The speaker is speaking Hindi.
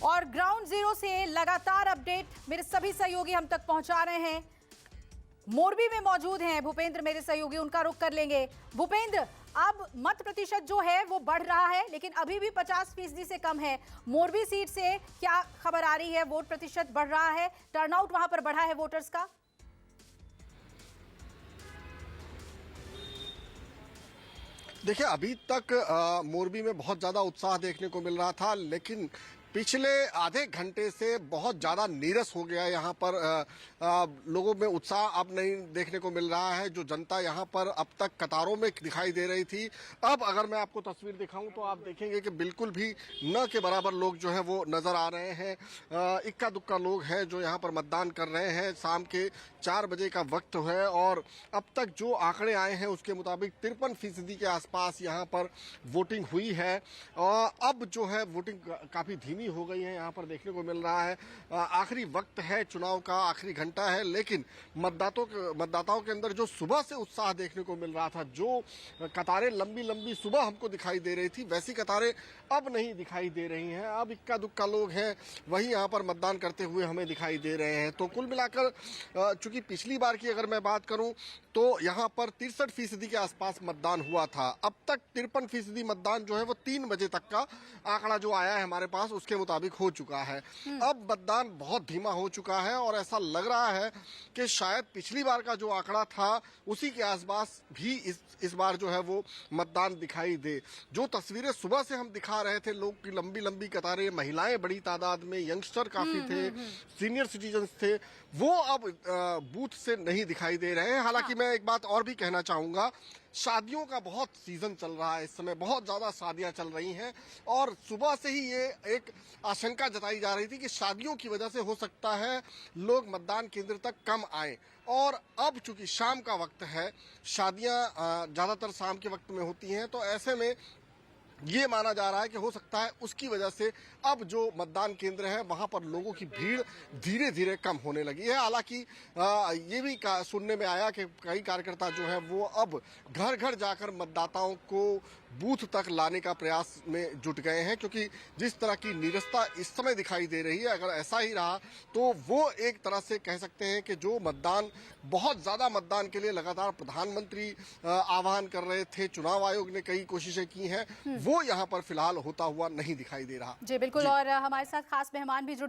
और ग्राउंड जीरो से लगातार अपडेट मेरे सभी सहयोगी हम तक पहुंचा रहे हैं। मोरबी में मौजूद हैं भूपेंद्र मेरे सहयोगी, उनका रुख कर लेंगे। भूपेंद्र, अब मत प्रतिशत जो है वो बढ़ रहा है लेकिन अभी भी 50% से कम है। मोरबी सीट से क्या खबर आ रही है? वोट प्रतिशत बढ़ रहा है, टर्नआउट वहां पर बढ़ा है वोटर्स का? देखिए, अभी तक मोरबी में बहुत ज़्यादा उत्साह देखने को मिल रहा था, लेकिन पिछले आधे घंटे से बहुत ज़्यादा नीरस हो गया। यहाँ पर लोगों में उत्साह अब नहीं देखने को मिल रहा है। जो जनता यहाँ पर अब तक कतारों में दिखाई दे रही थी, अब अगर मैं आपको तस्वीर दिखाऊं तो आप देखेंगे कि बिल्कुल भी न के बराबर लोग जो है वो नज़र आ रहे हैं। इक्का दुक्का लोग हैं जो यहाँ पर मतदान कर रहे हैं। शाम के 4 बजे का वक्त है और अब तक जो आंकड़े आए हैं उसके मुताबिक 53% के आसपास यहाँ पर वोटिंग हुई है। और अब जो है वोटिंग काफ़ी धीमी हो गई है, यहाँ पर देखने को मिल रहा है। आखिरी वक्त है चुनाव का, आखिरी घंटा है, लेकिन मतदाताओं के अंदर जो सुबह से उत्साह देखने को मिल रहा था, जो कतारें लंबी लंबी सुबह हमको दिखाई दे रही थी, वैसी कतारें अब नहीं दिखाई दे रही हैं। अब इक्का दुक्का लोग हैं वही यहाँ पर मतदान करते हुए हमें दिखाई दे रहे हैं। तो कुल मिलाकर चूंकि पिछली बार की अगर मैं बात करूं तो यहाँ पर 63% के आसपास मतदान हुआ था। अब तक 53% मतदान जो है वो 3 बजे तक का आंकड़ा जो आया है हमारे पास उसके मुताबिक हो चुका है। अब मतदान बहुत धीमा हो चुका है और ऐसा लग रहा है कि शायद पिछली बार का जो आंकड़ा था उसी के आसपास भी इस बार जो है वो मतदान दिखाई दे। जो तस्वीरें सुबह से हम दिखा रहे थे, लोग की लंबी लंबी कतारें, महिलाएं बड़ी तादाद में, यंगस्टर काफी थे, सीनियर सिटीजन्स थे, वो अब बूथ से नहीं दिखाई दे रहे हैं। हालांकि मैं एक बात और भी कहना चाहूंगा, शादियों का बहुत सीजन चल रहा है, इस समय बहुत ज्यादा शादियां चल रही हैं और सुबह से ही ये एक आशंका जताई जा रही थी कि शादियों की वजह से हो सकता है लोग मतदान केंद्र तक कम आए। और अब चूंकि शाम का वक्त है, शादियां ज्यादातर शाम के वक्त में होती हैं, तो ऐसे में ये माना जा रहा है कि हो सकता है उसकी वजह से अब जो मतदान केंद्र है वहां पर लोगों की भीड़ धीरे धीरे कम होने लगी है। हालांकि ये भी सुनने में आया कि कई कार्यकर्ता जो है वो अब घर घर जाकर मतदाताओं को बूथ तक लाने का प्रयास में जुट गए हैं, क्योंकि जिस तरह की नीरसता इस समय दिखाई दे रही है, अगर ऐसा ही रहा तो वो एक तरह से कह सकते हैं कि जो मतदान, बहुत ज्यादा मतदान के लिए लगातार प्रधानमंत्री आह्वान कर रहे थे, चुनाव आयोग ने कई कोशिशें की हैं, वो यहाँ पर फिलहाल होता हुआ नहीं दिखाई दे रहा। जी बिल्कुल। और हमारे साथ खास मेहमान भी जुड़